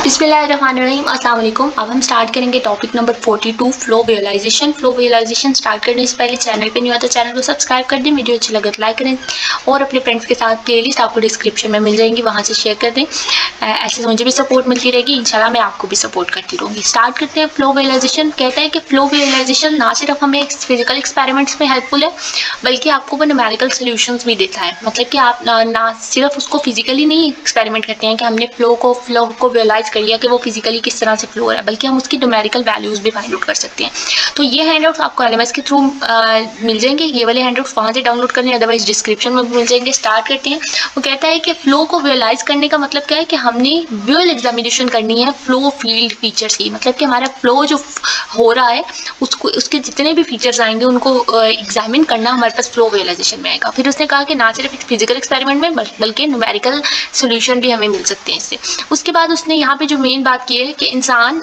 बिस्मिल्लाहिर्रहमानिर्रहीम, अस्सलाम वालेकुम। अब हम स्टार्ट करेंगे topic number 42 flow visualisation. Flow visualisation start करने से पहले चैनल पे नहीं हुआ तो चैनल को सब्सक्राइब कर दें, वीडियो अच्छी लगे तो लाइक करें और अपने फ्रेंड्स के साथ प्लेलिस्ट आपको डिस्क्रिप्शन में मिल जाएंगी, वहाँ से शेयर कर दें। ऐसे मुझे भी सपोर्ट मिलती रहेगी, इंशाल्लाह मैं आपको भी सपोर्ट करती रहूँगी। स्टार्ट करते हैं। फ्लो विजुअलाइजेशन कहता है कि फ्लो विजुअलाइजेशन ना सिर्फ हमें फिजिकल एक्सपेरिमेंट्स में हेल्पफुल है बल्कि आपको वो न्यूमेरिकल सॉल्यूशंस भी देता है। मतलब कि आप ना सिर्फ उसको फिजिकली नहीं एक्सपेरिमेंट करते हैं कि हमने फ्लो को विजुअलाइज कर लिया कि वो फिजिकली किस तरह से फ्लो हो रहा है, बल्कि हम उसकी न्यूमेरिकल वैल्यूज भी फाइंड आउट कर सकते हैं। तो ये हैंडआउट्स आपको एलएमएस के थ्रू मिल जाएंगे। ये वाले हैंडआउट्स वहाँ से डाउनलोड करने, अदरवाइज डिस्क्रिप्शन में मिल जाएंगे। स्टार्ट करते हैं। वो कहता है कि फ्लो को विजुअलाइज करने का मतलब क्या है कि हमने विजुअल एग्जामिनेशन करनी है फ्लो फील्ड फीचर्स की। मतलब कि हमारा फ्लो जो हो रहा है उसको, उसके जितने भी फीचर्स आएंगे उनको एग्जामिन करना हमारे पास फ्लो विजुअलाइजेशन में आएगा। फिर उसने कहा कि ना सिर्फ फिजिकल एक्सपेरिमेंट में बल्कि न्यूमेरिकल सोल्यूशन भी हमें मिल सकते हैं इससे। उसके बाद उसने यहाँ पे जो मेन बात की है कि इंसान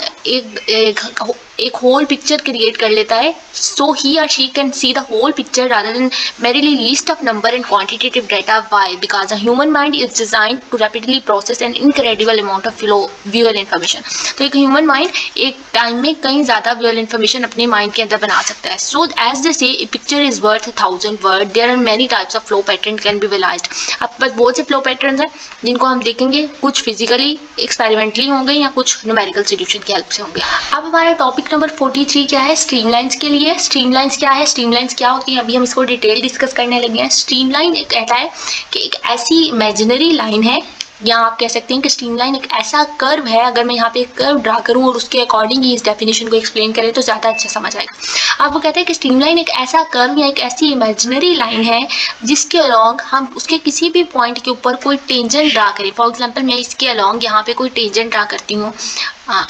एक होल पिक्चर क्रिएट कर लेता है, सो ही और she can see the whole picture rather than merely list of number and quantitative data. Why? Because the human mind is designed to rapidly process an incredible amount of visual information. तो एक human mind एक time में कई ज्यादा visual information अपने mind के अंदर बना सकता है। सो as they say a picture is worth 1000 word, there are many types of flow pattern can be visualized. अब बस बहुत से फ्लो पैटर्न हैं जिनको हम देखेंगे, कुछ फिजिकली एक्सपेरिमेंटली होंगे या कुछ न्यूमेरिकल सॉल्यूशन की हेल्प से होंगे। अब हमारा टॉपिक नंबर 43 क्या है? स्ट्रीमलाइंस के लिए। स्ट्रीमलाइंस क्या है? स्ट्रीमलाइंस क्या होती है? अभी हम इसको डिटेल डिस्कस करने लगे हैं। स्ट्रीमलाइन कहता है कि एक ऐसी इमेजिनरी लाइन है, या आप कह सकते हैं कि स्ट्रीमलाइन एक ऐसा कर्व है। अगर मैं यहाँ पे एक कर्व ड्रा करूँ और उसके अकॉर्डिंग ही इस डेफिनेशन को एक्सप्लेन करें तो ज़्यादा अच्छा समझ आएगा। अब वो कहते हैं कि स्ट्रीमलाइन एक ऐसा कर्व या एक ऐसी इमेजिनरी लाइन है जिसके अलॉन्ग हम उसके किसी भी पॉइंट के ऊपर कोई टेंजेंट ड्रा करें। फॉर एग्जाम्पल मैं इसके अलॉन्ग यहाँ पे कोई टेंजेंट ड्रा करती हूँ।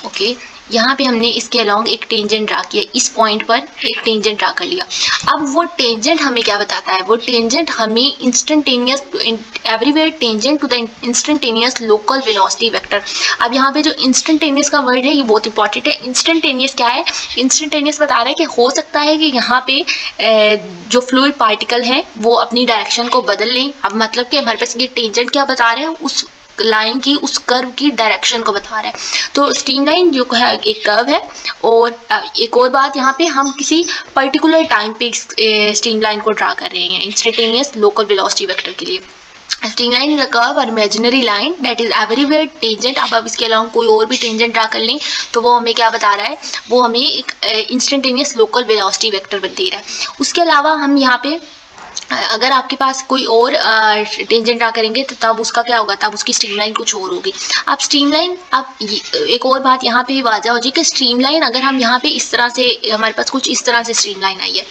ओके, यहाँ पे हमने इसके अलॉन्ग एक टेंजेंट ड्रा किया, इस पॉइंट पर एक टेंजेंट ड्रा कर लिया। अब वो टेंजेंट हमें क्या बताता है? वो टेंजेंट हमें instantaneous everywhere tangent to the instantaneous local velocity vector. अब यहाँ पे जो इंस्टेंटेनियस का वर्ड है ये बहुत इंपॉर्टेंट है। इंस्टेंटेनियस क्या है? इंस्टेंटेनियस बता रहा है कि हो सकता है कि यहाँ पे जो फ्लूइड पार्टिकल है वो अपनी डायरेक्शन को बदल लें। अब मतलब कि हमारे पास ये टेंजेंट क्या बता रहे हैं? उस लाइन की, उस कर्व की डायरेक्शन को बता रहा है। तो स्ट्रीमलाइन जो है एक कर्व है। और एक और बात, यहाँ पे हम किसी पर्टिकुलर टाइम पे स्ट्रीमलाइन को ड्रा कर रहे हैं इंस्टेंटेनियस लोकल वेलोसिटी वेक्टर के लिए। स्ट्रीमलाइन इज अ कर्व और imaginary line that is everywhere tangent. अब आप इसके अलावा कोई और भी टेंजेंट ड्रा कर लें तो वो हमें क्या बता रहा है? वो हमें एक इंस्टेंटेनियस लोकल वेलोसिटी वेक्टर दे रहा है। उसके अलावा हम यहाँ पे अगर आपके पास कोई और टेंजेंट ड्रा करेंगे तो तब उसका क्या होगा? तब उसकी स्ट्रीमलाइन कुछ और होगी। अब स्ट्रीमलाइन, अब एक और बात यहाँ पे वाज़ा हो जाए कि स्ट्रीमलाइन अगर हम यहाँ पे इस तरह से, हमारे पास कुछ इस तरह से स्ट्रीमलाइन आई है।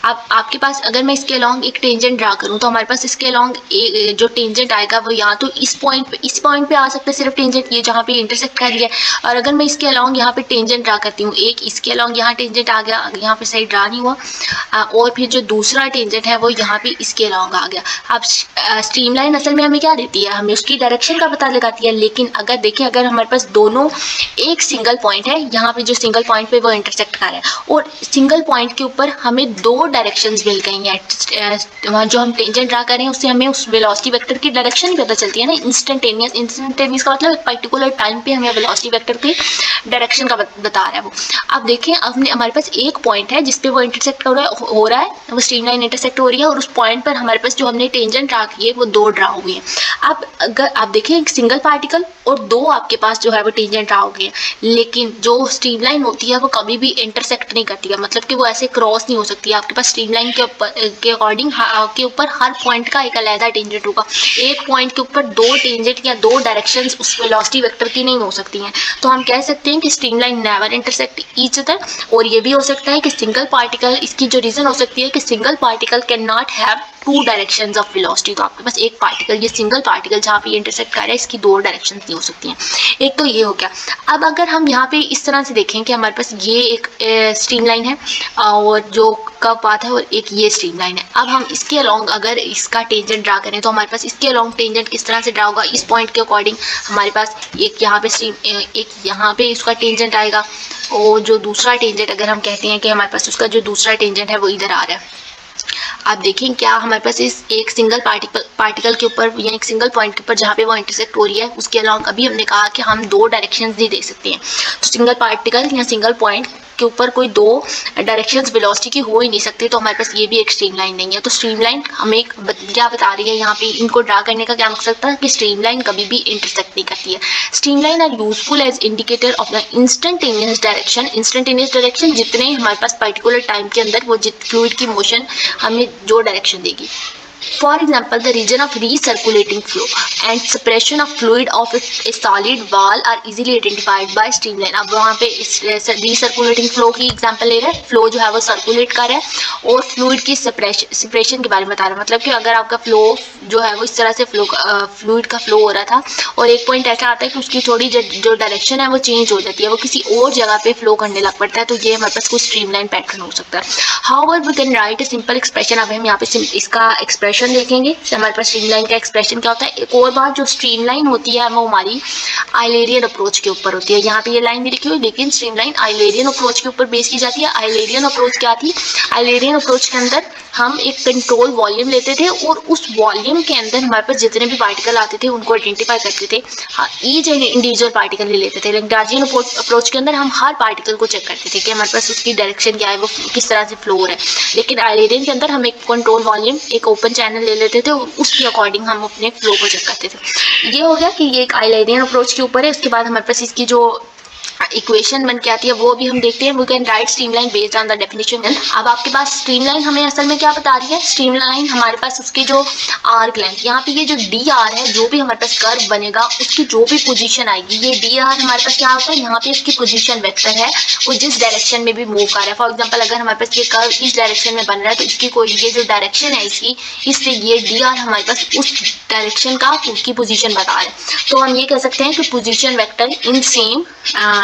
अब आपके पास अगर मैं इसके अलॉन्ग एक टेंजेंट ड्रा करूँ तो हमारे पास इसके अलॉन्ग जो टेंजेंट आएगा वो यहाँ तो इस पॉइंट पे आ सकता है सिर्फ टेंजेंट, ये जहाँ पे इंटरसेक्ट कर रही है। और अगर मैं इसके अलॉन्ग यहाँ पे टेंजेंट ड्रा करती हूँ, एक इसके अलॉन्ग यहाँ टेंजेंट आ गया, यहाँ पे साइड ड्रा नहीं हुआ, और फिर जो दूसरा टेंजेंट है वो यहाँ पे इसके अलॉन्ग आ गया। अब स्ट्रीमलाइन असल में हमें क्या देती है? हमें उसकी डायरेक्शन का पता लगाती है। लेकिन अगर देखें, अगर हमारे पास दोनों एक सिंगल पॉइंट है, यहाँ पे जो सिंगल पॉइंट पे वो इंटरसेक्ट कर रहा है और सिंगल पॉइंट के ऊपर हमें दो डायरेक्शंस मिल गई हैं, जो हम टेंजेंट ड्रा कर रहे हैं उससे हमें उस वेलोसिटी वेक्टर की डायरेक्शन पता चलती है ना। इंस्टेंटेनियस का मतलब पर्टिकुलर टाइम पे हमें वेलोसिटी वेक्टर की डायरेक्शन का बता रहा है वो। अब देखें, अब हमारे पास एक पॉइंट है जिसपे वो इंटरसेक्ट हो रहा है, वो स्ट्रीमलाइन इंटरसेक्ट हो रही है और उस पॉइंट पर हमारे पास जो हमने टेंजेंट ड्रा की है वो दो ड्रा हुई है। अब अगर आप देखें, एक सिंगल पार्टिकल और दो आपके पास जो है वो टेंजेंट ड्रा हो गए हैं, लेकिन जो स्ट्रीमलाइन होती है वो कभी भी इंटरसेक्ट नहीं करती है। मतलब कि वो ऐसे क्रॉस नहीं हो सकती है। आपके पास स्ट्रीमलाइन के अकॉर्डिंग के ऊपर हर पॉइंट का एक अलग टेंजेंट होगा। एक पॉइंट के ऊपर दो टेंजेंट या दो डायरेक्शंस उस वेलोसिटी वेक्टर की नहीं हो सकती हैं। तो हम कह सकते हैं कि streamline never intersect each other. और ये भी हो सकता है कि सिंगल पार्टिकल, इसकी जो रीजन हो सकती है कि single particle can not have two directions of velocity. तो आपके पास एक पार्टिकल, ये सिंगल पार्टिकल जहाँ पे इंटरसेक्ट कर रहा है, इसकी दो डायरेक्शंस नहीं हो सकती हैं। एक तो ये हो गया। अब अगर हम यहाँ पे इस तरह से देखें कि हमारे पास ये एक स्ट्रीमलाइन है और जो कर्व पाथ है और एक ये स्ट्रीमलाइन है। अब हम इसके अलॉन्ग अगर इसका टेंजेंट ड्रा करें तो हमारे पास इसके अलॉन्ग टेंजेंट किस तरह से ड्रा होगा? इस पॉइंट के अकॉर्डिंग हमारे पास एक यहाँ पे इसका टेंजेंट आएगा और जो दूसरा टेंजेंट, अगर हम कहते हैं कि हमारे पास उसका जो दूसरा टेंजेंट है वो इधर आ रहा है, आप देखें क्या हमारे पास इस एक सिंगल पार्टिकल के ऊपर या एक सिंगल पॉइंट के ऊपर जहाँ पे वो इंटरसेक्ट हो रही है उसके अलावा अभी हमने कहा कि हम दो डायरेक्शंस नहीं दे सकते हैं। तो सिंगल पार्टिकल या सिंगल पॉइंट के ऊपर कोई दो डायरेक्शंस वेलोसिटी की हो ही नहीं सकती, तो हमारे पास ये भी एक स्ट्रीमलाइन नहीं है। तो स्ट्रीमलाइन हमें क्या बता रही है यहाँ पे, इनको ड्रा करने का क्या मकसद था कि स्ट्रीमलाइन कभी भी इंटरसेक्ट नहीं करती है। Streamline are useful as indicator of the instantaneous direction. Instantaneous direction जितने हमारे पास पर्टिकुलर टाइम के अंदर वो फ्लूइड की मोशन हमें जो डायरेक्शन देगी। For example, the region of recirculating flow and separation of fluid of a solid wall are easily identified by streamline। अब वहाँ पे इस recirculating flow की एग्जांपल ले रहे हैं, फ्लो जो है वो सर्कुलेट कर रहा है और फ्लूइड की सेपरेशन के बारे में बता रहा है। मतलब कि अगर आपका फ्लो जो है वो इस तरह से फ्लूइड का फ्लो हो रहा था और एक पॉइंट ऐसा आता है कि उसकी थोड़ी जो डायरेक्शन है वो चेंज हो जाती है, वो किसी और जगह पे फ्लो करने लग पड़ता है, तो ये हमारे पास कोई स्ट्रीमलाइन पैटर्न हो सकता है। However, we can write a simple expression। अब हम यहाँ पे इसका एक्सप्रेशन देखेंगे, हमारे पास स्ट्रीमलाइन का एक्सप्रेशन क्या होता है। एक और बात, जो स्ट्रीमलाइन होती है वो हमारी आइलेरियन अप्रोच के ऊपर होती है। यहाँ पे ये लाइन भी लिखी हुई, लेकिन स्ट्रीमलाइन आइलेरियन अप्रोच के ऊपर बेस की जाती है। आइलेरियन अप्रोच क्या थी, आइलेरियन अप्रोच के अंदर हम एक कंट्रोल वॉल्यूम लेते थे और उस वॉल्यूम के अंदर हमारे पास जितने भी पार्टिकल आते थे उनको आइडेंटिफाई करते थे। हाँ, ईच इंडिविजुअल पार्टिकल ही लेते थे। लैग्रांजियन अप्रोच के अंदर हम हर पार्टिकल को चेक करते थे कि हमारे पास उसकी डायरेक्शन क्या है, वो किस तरह से फ्लो हो रहा है। लेकिन आइलेरियन के अंदर हम एक कंट्रोल वॉल्यूम, एक ओपन चैनल ले लेते थे और उसके अकॉर्डिंग हम अपने फ्लो को चेक करते थे। ये हो गया कि ये एक आइलेरियन अप्रोच के ऊपर है। उसके बाद हमारे पास इसकी जो इक्वेशन बन के आती है वो भी हम देखते हैं। We can write streamline based on the definition. अब आपके पास स्ट्रीमलाइन हमें असल में क्या बता रही है, स्ट्रीमलाइन हमारे पास उसकी जो आर्क लेंथ, यहाँ पे ये जो डी आर है, जो भी हमारे पास कर्व बनेगा उसकी जो भी पोजीशन आएगी, ये डी आर हमारे पास क्या होता है, यहाँ पे इसकी पोजीशन वेक्टर है, वो जिस डायरेक्शन में भी मूव कर रहा है। फॉर एग्जाम्पल अगर हमारे पास ये कर्व इस डायरेक्शन में बन रहा है तो इसकी कोई ये जो डायरेक्शन है इसकी, इससे ये डी आर हमारे पास उस डायरेक्शन का उसकी पोजीशन बता रहा है। तो हम ये कह सकते हैं कि position vector in same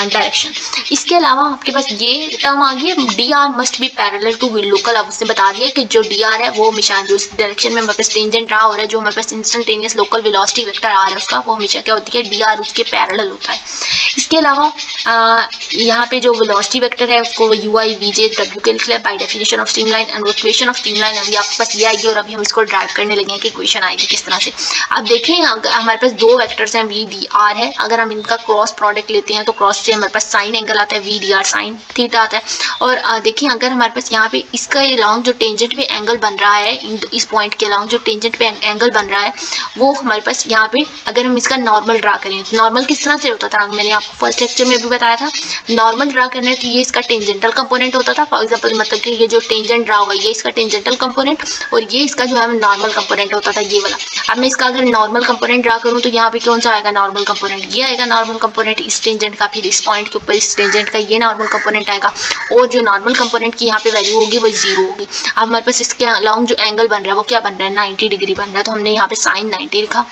direction. इसके अलावा आपके पास ये टर्म आ गई, D R must be parallel two wheel local. अब उसने बता दिया कि जो डी आर है वो हमेशा जो इस डायरेक्शन में हमारे पास टेंजेंट रहा हो रहा है, जो हमारे पास इंस्टेंटेनियस लोकल वेलोसिटी वेक्टर आ रहा है उसका, वो हमेशा क्या होती है, डी आर उसके पैरेलल होता है। इसके अलावा यहाँ पे जो वेलोसिटी वेक्टर है उसको यू आई वी जे डब्ल्यू के लिख लिया by definition of streamline. And equation of streamline अभी आपके पास ये आएगी और अभी हम इसको ड्राइव करने लगे हैं कि इक्वेशन आएगी किस तरह से। अब देखें हमारे पास दो वेक्टर्स हैं, वी डी आर है। अगर हम इनका क्रॉस प्रोडक्ट लेते हैं तो क्रॉस से हमारे पास साइन एंगल आता है, v d r sine theta आता है। और देखिए अगर हमारे पास यहाँ पे इसका लॉन्ग जो टेंजेंट पे एंगल बन रहा है, इस पॉइंट के लॉन्ग जो टेंजेंट पे एंगल बन रहा है वो हमारे पास यहाँ पे अगर हम इसका नॉर्मल ड्रा करें, नॉर्मल किस तरह से होता था, मैंने आपको फर्स्ट लेक्चर में भी बताया था। नॉर्मल ड्रा करने तो ये इसका टेंजेंटल कंपोनेंट होता था। फॉर एग्जांपल मतलब कि ये जो टेंजेंट ड्रा हुआ ये इसका टेंजेंटल कंपोनेंट और ये इसका जो है नॉर्मल कंपोनेंट होता था, ये वाला। अब मैं इसका अगर नॉर्मल कंपोनेंट ड्रा करूँ तो यहाँ पे कौन सा आएगा नॉर्मल कंपोनेंट, ये आएगा नॉर्मल कंपोनेंट इस टेंजेंट का। फिर इस पॉइंट के ऊपर इस टेंजेंट का ये नॉर्मल कंपोनेंट आएगा और जो नॉर्मल कंपोनेंट की यहाँ पे वैल्यू होगी वो 0 होगी। अब हमारे पास इसके अलॉन्ग जो एंगल बन रहा है वो क्या बन रहा है, 90 डिग्री बन रहा है। तो हमने यहाँ पे साइन 90 लिखा,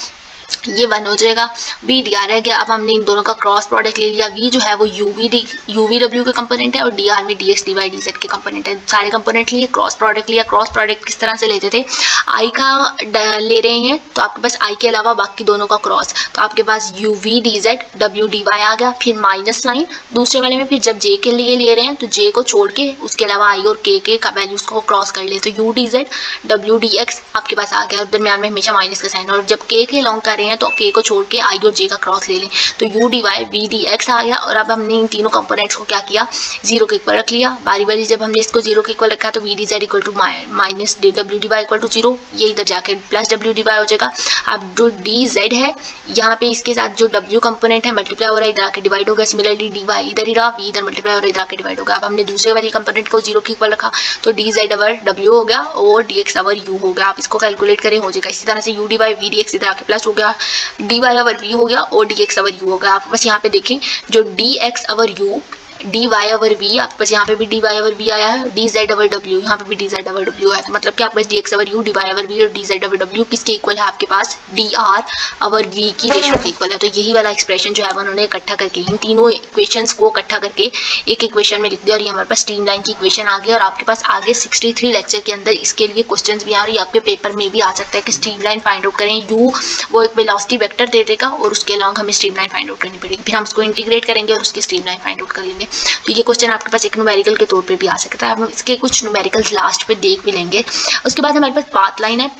ये 1 हो जाएगा। वी डी आर है क्या, अब हमने इन दोनों का क्रॉस प्रोडक्ट ले लिया। वी जो है वो यूवी डब्ल्यू के कंपोनेंट है और डी आर में d x d y d z के कंपोनेंट है। सारे कंपोनेंट लिए, क्रॉस प्रोडक्ट लिया। क्रॉस प्रोडक्ट किस तरह से लेते थे, आई का ले रहे हैं तो आपके पास आई के अलावा बाकी दोनों का क्रॉस, तो आपके पास U V D Z W D Y आ गया। फिर माइनस साइन दूसरे वाले में, फिर जब जे के लिए ले रहे हैं तो जे को छोड़ के उसके अलावा आई और के का वैल्यूज को क्रॉस कर ले, तो U D Z W D x आपके पास आ गया। दरम्यान में हमेशा माइनस का साइन, और जब के लॉन्ग कर रहे हैं तो के को छोड़ के आई और जे का क्रॉस ले लें तो U D why we D X आ गया। और अब हमने इन तीनों कंपोनेंट्स को क्या किया, 0 के इक्वल रख लिया। बारी बारी जब हमने इसको 0 के इक्वल रखा तो v D z equal to minus डब्ल्यू डी वाई इक्वल टू 0, ये इधर जाके प्लस डब्ल्यू डी वाई हो जाएगा। अब जो डी जेड है यहाँ पे इसके साथ जो डब्ल्यू कंपोनेंट है मल्टीप्लाई हो रहा है, इधर आके डिवाइड होगा। सिमिलरली डी वाई इधर ही रहा, वी इधर मल्टीप्लाई हो रहा है, इधर आके डिवाइड होगा। अब हमने दूसरे वाली कंपोनेंट को 0 के इक्वल रखा तो डी जेड अवर डब्ल्यू हो गया और डी एक्स अवर यू हो गया। आप इसको कैलकुलेट करें हो जाएगा इसी तरह से, u D why we D x इधर आके प्लस हो गया, डी वाई अवर वी हो गया और डी एक्स अवर यू होगा। आप बस यहाँ पे देखें जो d x over U D Y over v, आपके पास यहाँ पे भी डी वाई अवर वी आया है, डी जेड अवर डब्ल्यू यहाँ पे भी डी जेड अवर डब्ल्यू आया है। मतलब कि आपके पास D x over U D Y over V और डी जेड अवर डब्ल्यू किसके इक्वल है, आपके पास डी आर अवर वी की रेशियो के इक्वल है। तो यही वाला एक्सप्रेशन जो है उन्होंने इकट्ठा करके इन तीनों इक्वेशंस को इकट्ठा करके एक इक्वेशन में लिख दिया और ये हमारे पास स्ट्रीमलाइन की इक्वेशन आ गई। और आपके पास आगे 63 लेक्चर के अंदर इसके लिए क्वेश्चन भी आ रही है, आपके पेपर में भी आ सकता है कि स्ट्रीमलाइन फाइंड आउट करें। यू वो एक वेलोसिटी वेक्टर दे देगा और उसके अलॉन्ग हमें स्ट्रीमलाइन फाइंड आउट करनी पड़ेगी, फिर हम उसको इंटीग्रेट करेंगे और उसकी स्ट्रीमलाइन फाइंड आउट कर लेंगे। तो ये क्वेश्चन आपके पास एक न्यूमेरिकल के तौर पे भी आ सकता है। हम इसके कुछ न्यूमेरिकल्स लास्ट पे देख भी लेंगे। उसके बाद हमारे पास पाथ लाइन है।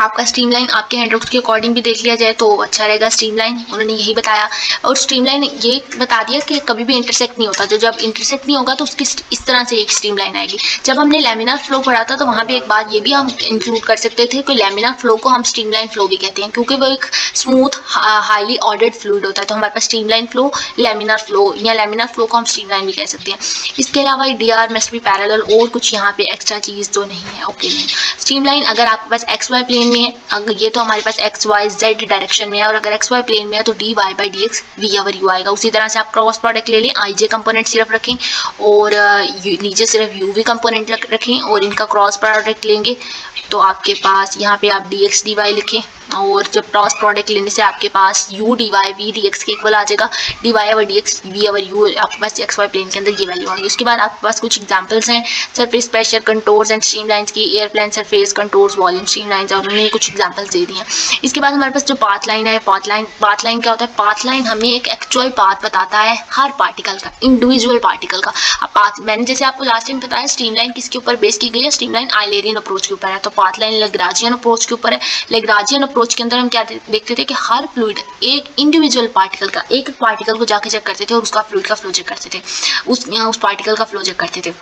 आपका स्ट्रीमलाइन आपके हैंडवर्क्स के अकॉर्डिंग भी देख लिया जाए तो अच्छा रहेगा। स्ट्रीमलाइन उन्होंने यही बताया, और स्ट्रीमलाइन ये बता दिया कि कभी भी इंटरसेक्ट नहीं होता, तो जब इंटरसेक्ट नहीं होगा तो उसकी इस तरह से एक स्ट्रीमलाइन आएगी। जब हमने लैमिनार फ्लो पढ़ा था तो वहाँ पे एक बात ये भी हम इंक्लूड कर सकते थे कि लैमिनार फ्लो को हम स्ट्रीमलाइन फ्लो भी कहते हैं, क्योंकि वो एक स्मूथ हाईली ऑर्डर्ड फ्लूइड होता है। तो हमारे पास स्ट्रीमलाइन फ्लो, लैमिनार फ्लो या लैमिनार फ्लो को हम स्ट्रीमलाइन भी कह सकते हैं। इसके अलावा डी.आर. मस्ट बी पैरेलल, और कुछ यहाँ पे एक्स्ट्रा चीज़ तो नहीं है। ओके नहीं, स्ट्रीमलाइन अगर आपके पास एक्स वाई प्लेन में है, अगर ये तो हमारे पास एक्स वाई जेड डायरेक्शन में है, और अगर एक्स वाई प्लेन में है तो d y by d x we over u आएगा। उसी तरह से आप क्रॉस प्रोडक्ट ले लें, आई जे कंपोनेंट सिर्फ रखें और नीचे सिर्फ यू वी कंपोनेंट रखें और इनका क्रॉस प्रोडक्ट लेंगे तो आपके पास यहाँ पे आप डी एक्स डी वाई लिखें, और जब क्रॉस प्रोडक्ट लेने से आपके पास U D why we D X के इक्वल आ जाएगा। D Y over D x we over U आपके पास एक्स वाई प्लेन के अंदर ये वैल्यू आएगी। उसके बाद आपके पास कुछ एग्जांपल्स हैं surface pressure contours and streamlines की, airplane surface contours volume streamlines, और उन्होंने कुछ एग्जांपल्स दे दिए हैं। इसके बाद हमारे पास जो पाथ लाइन है, पाथ लाइन क्या होता है? पाथ लाइन हमें एक एक्चुअल पाथ बताता है हर पार्टिकल का, इंडिविजुअल पार्टिकल का। अब पाथ मैंने जैसे आपको लास्ट टाइम बताया स्ट्रीमलाइन किसके ऊपर बेस की गई है? स्ट्रीमलाइन आइलेरियन अप्रोच के ऊपर है। तो पाथ लाइन लैग्रांजियन अप्रोच के ऊपर है। लैग्रांजियन अप्रोच के अंदर हम क्या देखते थे कि हर फ्लूइड एक इंडिविजुअल पार्टिकल का, एक पार्टिकल को जाके चेक करते थे और उसका फ्लूइड का फ्लो चेक करते थे, उस पार्टिकल का फ्लो चेक करते थे।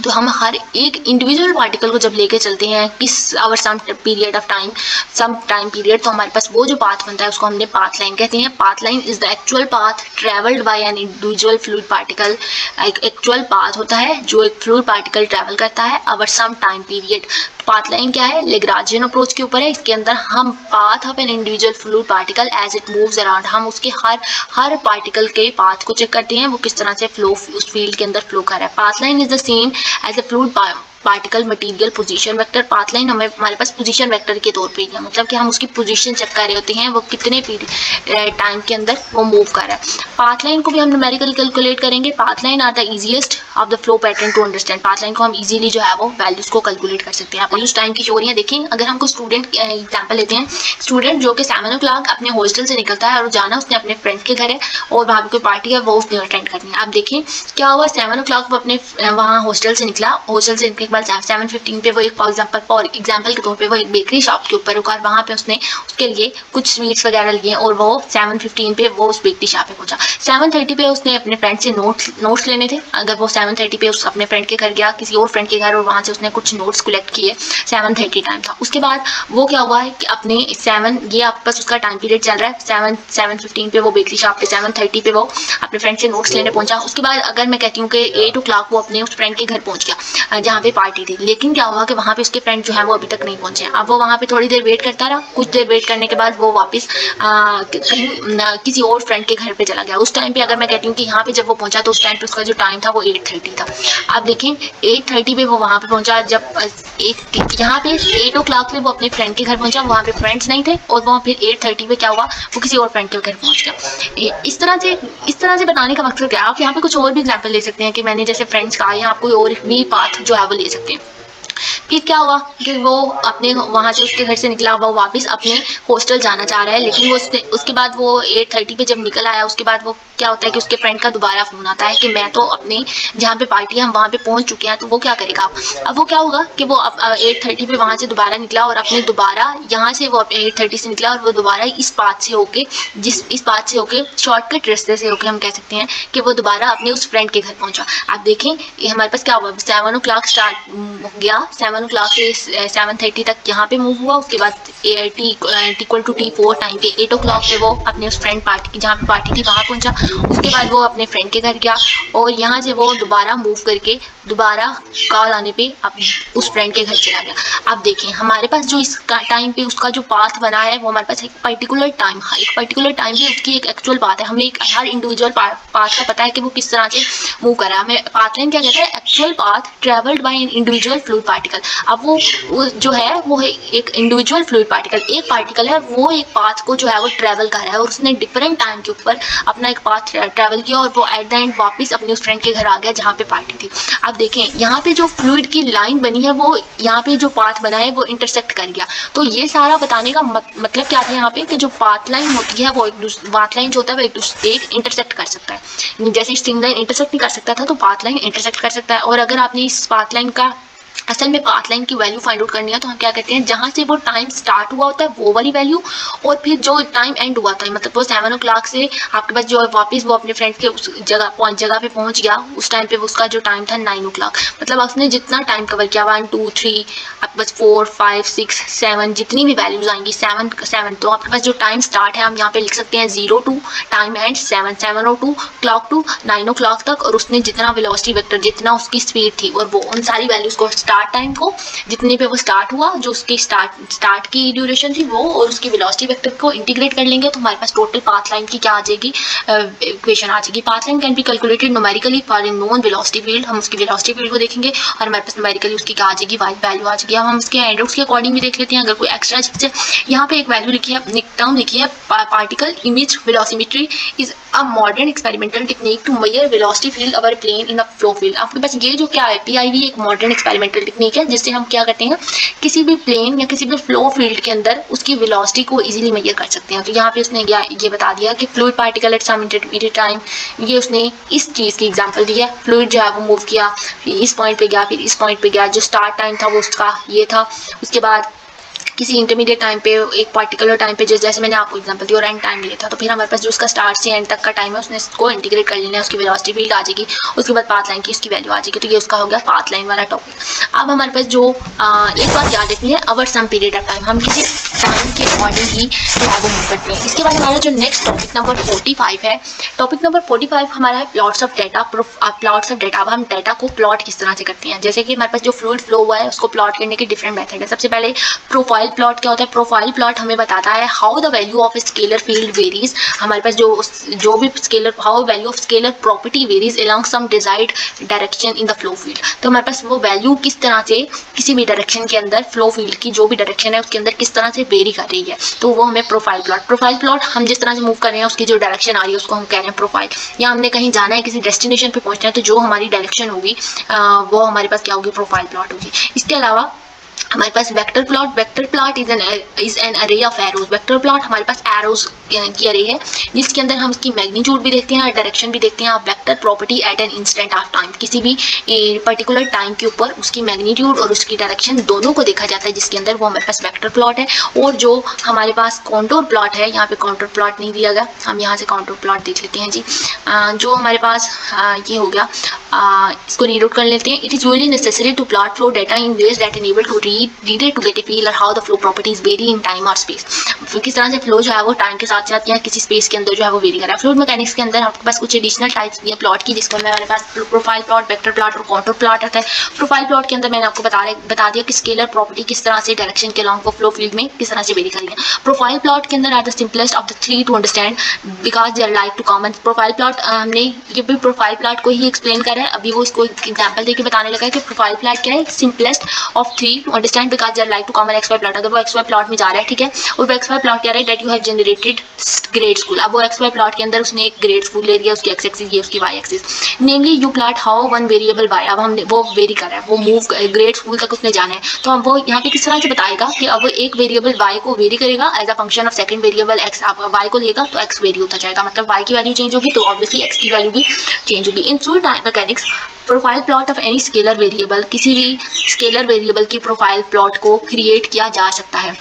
तो हम हर एक इंडिविजुअल पार्टिकल को जब लेके चलते हैं किस over some period of time, some time period, तो हमारे पास वो जो पाथ बनता है उसको हमने पाथ लाइन कहते हैं। Path line is the actual path travelled by an individual fluid particle. एक एक्चुअल पाथ होता है जो एक फ्लूइड पार्टिकल ट्रेवल करता है over some time period. Path line क्या है? लैग्रांजियन अप्रोच के ऊपर है। इसके अंदर हम path of an individual fluid particle as it moves around, हम उसके हर पार्टिकल के पाथ को चेक करते हैं वो किस तरह से फ्लो उस फील्ड के अंदर फ्लो कर रहा है। Path line is the same as a fluid particle material position vector. Path line हमारे पास पोजीशन वेक्टर के तौर पे है, मतलब कि हम उसकी पोजीशन चेक कर रहे होते हैं वो कितने टाइम के अंदर वो मूव कर रहा है। पाथ लाइन को भी हम न्यूमेरिकली कैलकुलेट करेंगे। Path line are the easiest of the flow pattern to understand. Path line को हम इजीली जो है वो वैल्यूज को कैलकुलेट कर सकते हैं। आप उस टाइम की चोरियां देखें, अगर हमको स्टूडेंट एग्जाम्पल लेते हैं, स्टूडेंट जो कि 7 o'clock अपने हॉस्टल से निकलता है और जाना उसने अपने फ्रेंड के घर है और वहाँ कोई पार्टी है वो उसने अटेंड करनी है। आप देखें क्या हुआ, 7 o'clock वो अपने वहाँ हॉस्टल से निकला, हॉस्टल से निकलने के बाद 7:15 पे वो एक फॉर एग्जाम्पल के तौर पे वो एक बेकरी शॉप के ऊपर रुका, वहाँ पे उसने उसके लिए कुछ स्वीट्स वगैरह लिए और वो 7:15 पे वो उस बेकरी शॉप पे पहुंचा। 7:30 पे उसने अपने फ्रेंड से नोट्स लेने थे। अगर वो 7:30 पे उस अपने फ्रेंड के घर गया, किसी और फ्रेंड के घर, और वहाँ से उसने कुछ नोट्स कलेक्ट किए, 7:30 टाइम था। उसके बाद वो क्या हुआ है कि अपने ये आपके पास उसका टाइम पीरियड चल रहा है, 7:15 पे वो बेकरी शॉप पे, 7:30 पे वो अपने फ्रेंड से नोट्स लेने पहुंचा। उसके बाद अगर मैं कहती हूँ कि 8 o'clock वो अपने उस फ्रेंड के घर पहुंच गया जहाँ पे पार्टी थी, लेकिन क्या हुआ कि वहाँ पे उसके फ्रेंड जो है वो अभी तक नहीं पहुंचे। अब वो वहाँ पे थोड़ी देर वेट करता रहा, कुछ देर वेट करने के बाद वो वापस किसी और फ्रेंड के घर पे चला गया। उस टाइम पे अगर मैं कहती हूँ कि यहाँ पे जब वो पहुंचा तो उस टाइम पे उसका जो टाइम था वो 8:30 था। आप देखें 8:30 पे वो वहाँ पे पहुंचा, जब यहाँ पे 8 o'clock पे वो अपने फ्रेंड के घर पहुंचा, वहाँ पे फ्रेंड्स नहीं थे, और वहाँ फिर 8:30 पे क्या हुआ, वो किसी और फ्रेंड के घर पहुंच गया। इस तरह से बताने का मकसद क्या है, आप यहाँ पे कुछ और भी एग्जाम्पल ले सकते हैं कि मैंने जैसे फ्रेंड्स कहा, या आप कोई और भी पाथ जो है वो ले सकते हैं। फिर क्या हुआ कि वो अपने वहाँ से उसके घर से निकला, वो वापस अपने हॉस्टल जाना चाह रहा है, लेकिन वो उसके बाद वो 8:30 पे जब निकल आया, उसके बाद वो क्या होता है कि उसके फ्रेंड का दोबारा फोन आता है कि मैं तो अपने जहाँ पे पार्टी है हम वहाँ पे पहुँच चुके हैं। तो वो क्या करेगा, अब वो क्या होगा कि वो 8:30 पे वहाँ से दोबारा निकला और अपने दोबारा यहाँ से वो 8:30 से निकला और वो दोबारा इस पाथ से होके शॉर्टकट रास्ते से होके हम कह सकते हैं कि वो दोबारा अपने उस फ्रेंड के घर पहुँचा। आप देखें ये हमारे पास क्या हुआ, 7 o'clock स्टार्ट हो गया, 7 o'clock से 7:30 तक यहाँ पे मूव हुआ। उसके बाद T=T4 टाइम पे 8 o'clock पे वो अपने उस फ्रेंड पार्टी जहाँ पे पार्टी थी वहाँ पहुँचा। उसके बाद वो अपने फ्रेंड के घर गया और यहाँ से वो दोबारा मूव करके दोबारा कॉल आने पे उस फ्रेंड के घर चला गया। आप देखें हमारे पास जो इस टाइम पे उसका जो पाथ बना है वो हमारे पास एक पर्टिकुलर टाइम पे उसकी एक एक्चुअल पाथ है। हमें हर इंडिविजुअल पाथ का पता है कि वो किस तरह से मूव कर रहा है। हमें पाथ लाइन क्या कहता है, actual path travelled by an individual fluid particle. अब वो जो है वो है एक इंडिविजुअल फ्लूइड पार्टिकल, एक पार्टिकल है वो एक पाथ को जो है वो ट्रेवल कर रहा है और उसने डिफरेंट टाइम के ऊपर अपना एक पाथ पाथ ट्रैवल किया और वो एट द एंड वापस अपने उस फ्रेंड के घर आ गया जहाँ पे पार्टी थी। अब देखें यहाँ पे जो फ्लूइड की लाइन बनी है वो यहाँ पे जो पाथ बना है वो इंटरसेक्ट कर गया। तो ये सारा बताने का मतलब क्या था यहाँ पे कि जो पाथ लाइन होती है वो पाथ लाइन जो होता है वो एक इंटरसेक्ट कर सकता है। जैसे स्ट्रिंग लाइन इंटरसेक्ट नहीं कर सकता था तो पाथ लाइन इंटरसेक्ट कर सकता है। और अगर आपने इस पाथ लाइन का असल में पाथ लाइन की वैल्यू फाइंड आउट करनी है तो हम क्या करते हैं, जहाँ से वो टाइम स्टार्ट हुआ होता है वो वाली वैल्यू और फिर जो टाइम एंड हुआ था, मतलब वो 7 o'clock से आपके पास जो वापस वो अपने फ्रेंड के उस जगह पे पहुंच गया, उस टाइम पे उसका जो टाइम था 9 o'clock। मतलब उसने जितना टाइम कवर किया 1 2 3 आपके पास 4 5 6 7 जितनी भी वैल्यूज आएंगी 7 तो आपके पास जो टाइम स्टार्ट है हम यहाँ पे लिख सकते हैं 0 to time and 7:02 clock to 9 o'clock तक। और उसने जितना वेलोसिटी वेक्टर जितना उसकी स्पीड थी और वो उन सारी वैल्यूज को स्टार्ट टाइम को जितने पे वो स्टार्ट हुआ, जो उसकी स्टार्ट की ड्यूरेशन थी वो और उसकी वेलोसिटी वेक्टर को इंटीग्रेट कर लेंगे तो हमारे पास टोटल पाथ लाइन की क्या आ जाएगी, इक्वेशन आ जाएगी। Path line can be calculated numerically for a known velocity field. हम उसकी वेलोसिटी फील्ड को देखेंगे और हमारे पास न्यूमेरिकली उसकी क्या आ जाएगी, वैल्यू आ जाएगी। अब हम उसके एंड्रॉइड्स के अकॉर्डिंग भी देख लेते हैं। अगर कोई एक्स्ट्रा चीज है, यहाँ पे एक वैल्यू लिखी है, एक टर्म लिखी है, particle image velocimetry is a modern experimental technique to measure velocity field over plane in a flow field. आपके पास ये जो क्या है, PIV एक मॉडर्न एक्सपेरिमेंटल टेक्निक है जिससे हम क्या करते हैं, किसी भी प्लेन या किसी भी फ्लो फील्ड के अंदर उसकी वेलोसिटी को इजीली मेजर कर सकते हैं। तो यहाँ पे उसने ये बता दिया कि fluid particle at some intermediate time, ये उसने इस चीज़ की एग्जांपल दी है। फ्लूइड जो है वो मूव किया, फिर इस पॉइंट पे गया, फिर इस पॉइंट पे गया, जो स्टार्ट टाइम था वो उसका ये था। उसके बाद किसी इंटरमीडिएट टाइम पे एक पर्टिकुलर टाइम पे जैसे मैंने आपको एग्जांपल दी और एंड टाइम लिया था, तो फिर हमारे पास जो उसका स्टार्ट से एंड तक का टाइम है उसने इसको इंटीग्रेट कर लेना है, उसकी वेलोसिटी फील्ड आ जाएगी, उसके बाद पाथ लाइन की उसकी वैल्यू आ जाएगी। तो ये उसका हो गया पाथ लाइन वाला टॉपिक। अब हमारे पास जो एक बात याद रखनी है, over some period of time, हम किसी टाइम के अकॉर्डिंग ही जो है वो मूव करते हैं। इसके बाद हमारा जो नेक्स्ट टॉपिक नंबर 45 है, टॉपिक नंबर 45 हमारा है plots of data. Plots of data, अब हम डेटा को प्लॉट किस तरह से करते हैं, जैसे कि हमारे पास जो फ्लूइड फ्लो हुआ है उसको प्लॉट करने के डिफरेंट मेथड है। सबसे पहले प्रोफाइल प्लॉट क्या होता है, प्रोफाइल प्लॉट हमें बताता है how the value of scalar field varies. हमारे पास जो भी scalar, how value of scalar property varies along some desired direction in the flow field. तो हमारे पास वो वैल्यू किस तरह से किसी भी डायरेक्शन के अंदर, फ्लो फील्ड की जो भी डायरेक्शन है उसके अंदर किस तरह से वेरी कर रही है, तो वो हमें प्रोफाइल प्लॉट हम जिस तरह से मूव कर रहे हैं उसकी जो डायरेक्शन आ रही है उसको हम कह रहे हैं प्रोफाइल। या हमने कहीं जाना है, किसी डेस्टिनेशन पे पहुंचना है, तो जो हमारी डायरेक्शन होगी वो हमारे पास क्या होगी, प्रोफाइल प्लॉट होगी। इसके अलावा हमारे पास वेक्टर प्लॉट इज एन अरे ऑफ एरोज। वेक्टर प्लॉट हमारे पास एरोज की अरे है जिसके अंदर हम उसकी मैग्नीट्यूड भी देखते हैं और डायरेक्शन भी देखते हैं। Vector property eight an instant of time, किसी भी पर्टिकुलर टाइम के ऊपर उसकी मैग्नीट्यूड और उसकी डायरेक्शन दोनों को देखा जाता है, जिसके अंदर वो हमारे पास वेक्टर प्लॉट है। और जो हमारे पास कॉन्टूर प्लॉट है, यहाँ पे कॉन्टूर प्लॉट नहीं दिया गया, हम यहाँ से कॉन्टूर प्लॉट देख लेते हैं जी। जो हमारे पास ये हो गया, इसको रीड आउट कर लेते हैं। It is really necessary to plot flow data in ways that enable to read it to get a feel or how the flow properties vary in time or space. किस तरह से flow जो है वो time के साथ साथ या किसी स्पेस के अंदर जो है वो वेरी कर रहा है। फ्लूइड मैकेनिक्स के अंदर आपके पास कुछ एडिशनल टाइप्स दिए प्लॉट की, जिसको हमारे पास प्रोफाइल प्लॉट, वेक्टर प्लॉट और कॉन्टूर प्लॉट आता है। प्रोफाइल प्लॉट के अंदर मैंने आपको बता दिया कि स्केलर प्रॉपर्टी किस तरह से डायरेक्शन के अलॉन्ग को फ्लो फील्ड में किस तरह से वेरी कर रही है। प्रोफाइल प्लॉट के अंदर are the simplest of the three to understand because they are like too common. Profile plot हमने ये भी प्रोफाइल प्लॉट को ही एक्सप्लेन करा है, अभी वो इसको एग्जाम्पल देकर बताने लगा है कि प्रोफाइल प्लॉट क्या है, simplest of three to understand because they are like too common x y plot. अगर वो एक्स वाई प्लॉट में जा रहा है, ठीक है, और वो एक्स वाई प्लॉट क्या रहा है, that you have generated grade school. अब वो एक्स वाई प्लॉट के अंदर उसने एक ग्रेड स्कूल ले लिया, उसकी एक्स एक्सिस ये उसकी y axis, namely you plot how one variable y. अब हमने वो वेरी कर रहा है, वो मूव ग्रेड स्कूल तक उसने जाना है, तो हम वो यहाँ पे किस तरह से बताएगा कि अब वो एक वेरिएबल वाई को वेरी करेगा as a function of second variable X. आप वाई को लेगा तो एक्स वेरी होता जाएगा, मतलब वाई की वैल्यू चेंज होगी तो ऑब्वियसली एक्स की वैल्यू भी चेंज होगी। इन fluid mechanics profile plot of any scalar variable, किसी भी स्केलर वेरिएबल की प्रोफाइल प्लॉट को क्रिएट किया जा सकता है,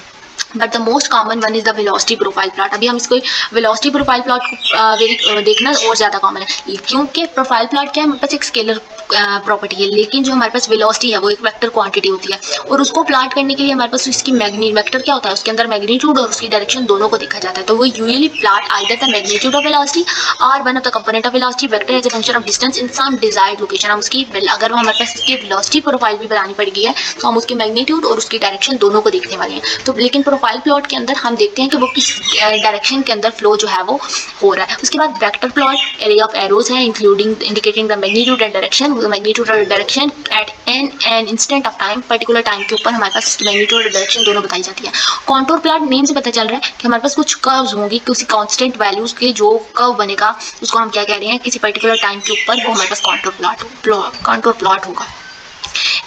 but the most common one is the velocity profile plot. अभी हम इसको वेलोसिटी प्रोफाइल प्लॉट को देखना और ज़्यादा कॉमन है, क्योंकि प्रोफाइल प्लॉट क्या है, हमारे पास एक स्केलर प्रॉपर्टी है, लेकिन जो हमारे पास वेलोसिटी है वो एक वेक्टर क्वांटिटी होती है, और उसको प्लॉट करने के लिए हमारे पास इसकी वेक्टर क्या होता है, उसके अंदर मैग्नीट्यूड और उसकी डायरेक्शन दोनों को देखा जाता है। तो वो usually plot either the magnitude of velocity or one of the component of velocity vector as a function of distance in some desired location. हम उसकी अगर हमारे पास इसकी वेलोसिटी प्रोफाइल भी बनानी पड़ गई है तो हम उसकी मैग्नीट्यूड और उसकी डायरेक्शन दोनों को देखने वाले हैं। तो लेकिन प्रोफाइल प्लॉट के अंदर हम देखते हैं कि वो किस डायरेक्शन के अंदर फ्लो जो है वो हो रहा है। उसके बाद vector plot area of arrows है including indicating the magnitude and direction. Magnitude और direction at an instant of time, particular time के ऊपर हमारे पास मैग्नीट्यूड और डायरेक्शन दोनों बताई जाती है। कॉन्टूर प्लॉट नेम से पता चल रहा है कि हमारे पास कुछ कर्व्स होंगी, किसी कांस्टेंट वैल्यूज के जो कर्व बनेगा उसको हम क्या कह रहे हैं, किसी पर्टिकुलर टाइम के ऊपर वो हमारे पास कॉन्टूर प्लॉट होगा।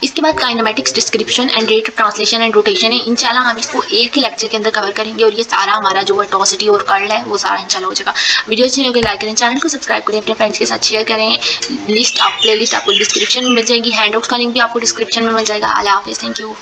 इसके बाद kinematics description and rate of translation and rotation है। इंशाल्लाह हम इसको एक ही लेक्चर के अंदर कवर करेंगे और ये सारा हमारा जो वर्टोसिटी और कर्ल है वो सारा इंशाल्लाह हो जाएगा। वीडियो अच्छी लगे लाइक करें, चैनल को सब्सक्राइब करें, अपने फ्रेंड्स के साथ शेयर करें। प्ले लिस्ट आपको डिस्क्रिप्शन में मिल जाएगी, हैंडआउट्स का लिंक भी आपको डिस्क्रिप्शन में मिल जाएगा। अल्लाह हाफिज़, थैंक यू।